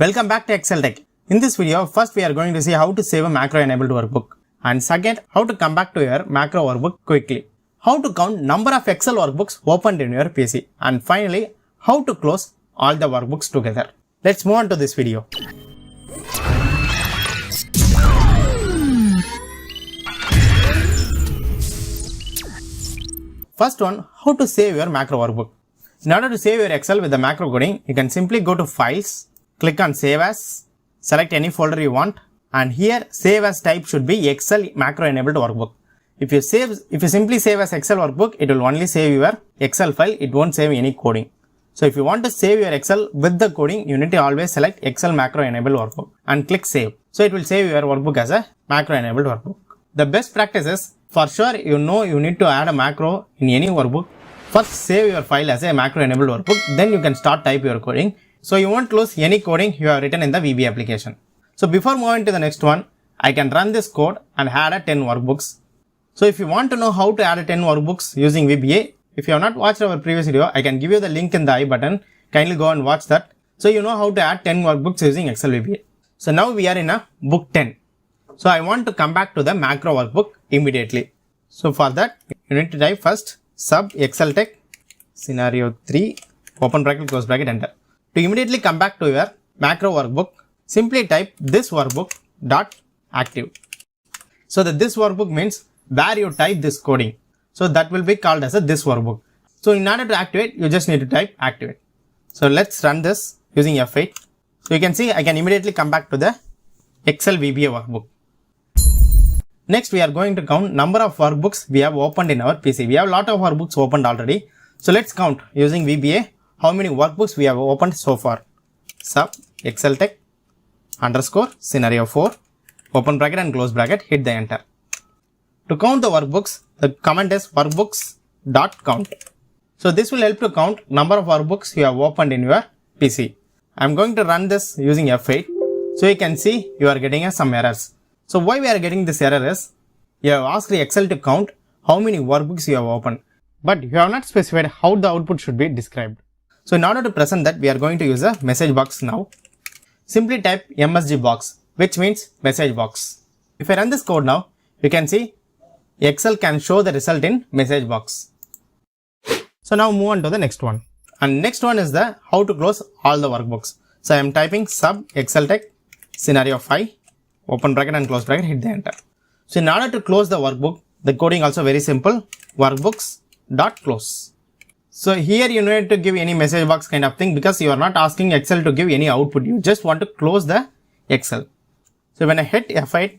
Welcome back to Excel Tech. In this video, first we are going to see how to save a macro enabled workbook, and second, how to come back to your macro workbook quickly, how to count number of Excel workbooks opened in your PC, and finally, how to close all the workbooks together. Let's move on to this video. First one, how to save your macro workbook. In order to save your Excel with the macro coding, you can simply go to Files, click on Save As, select any folder you want, and here Save As type should be Excel macro enabled workbook. If you simply save as Excel workbook, it will only save your Excel file, it won't save any coding. So if you want to save your Excel with the coding, you need to always select Excel macro enabled workbook and click Save. So it will save your workbook as a macro enabled workbook. The best practice is, for sure you need to add a macro in any workbook. First save your file as a macro enabled workbook, then you can start type your coding. So you won't lose any coding you have written in the VBA application. So before moving to the next one, I can run this code and add a 10 workbooks. So if you want to know how to add a 10 workbooks using VBA, if you have not watched our previous video, I can give you the link in the I button. Kindly go and watch that. So you know how to add 10 workbooks using Excel VBA. So now we are in a book 10. So I want to come back to the macro workbook immediately. So for that, you need to type first sub xltech scenario 3 open bracket close bracket enter. To immediately come back to your macro workbook, simply type ThisWorkbook.Activate. So the this workbook means where you type this coding. So that will be called as a this workbook. So in order to activate, you just need to type activate. So let's run this using F8. So you can see I can immediately come back to the Excel VBA workbook. Next, we are going to count number of workbooks we have opened in our PC. We have a lot of workbooks opened already. So let's count using VBA how many workbooks we have opened so far. Sub xltech underscore scenario 4 open bracket and close bracket, hit the enter. To count the workbooks, the command is Workbooks.Count. So this will help to count number of workbooks you have opened in your PC. I am going to run this using F8. So you can see you are getting some errors. So why we are getting this error is, you have asked the Excel to count how many workbooks you have opened, but you have not specified how the output should be described. So in order to present that, we are going to use a message box now. Simply type MsgBox, which means message box. If I run this code now, you can see Excel can show the result in message box. So now move on to the next one. And next one is the how to close all the workbooks. So I am typing sub xltech scenario 5 open bracket and close bracket, hit the enter. So in order to close the workbook, the coding also very simple, Workbooks.Close. So here you need to give any message box kind of thing, because you are not asking Excel to give any output, you just want to close the Excel. So when I hit F8,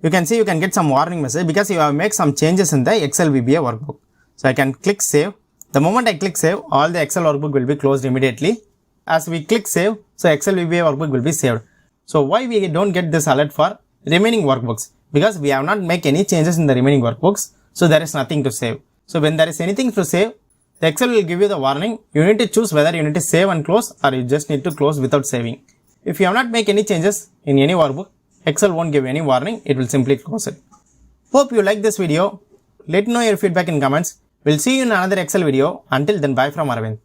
you can see you can get some warning message because you have made some changes in the Excel VBA workbook. So I can click save. The moment I click save, all the Excel workbook will be closed immediately. As we click save, so Excel VBA workbook will be saved. So why we don't get this alert for remaining workbooks? Because we have not made any changes in the remaining workbooks, so there is nothing to save. So when there is anything to save, the Excel will give you the warning. You need to choose whether you need to save and close, or you just need to close without saving. If you have not made any changes in any workbook, Excel won't give any warning, it will simply close it. Hope you like this video. Let me know your feedback in comments. We'll see you in another Excel video. Until then, bye from Arvind.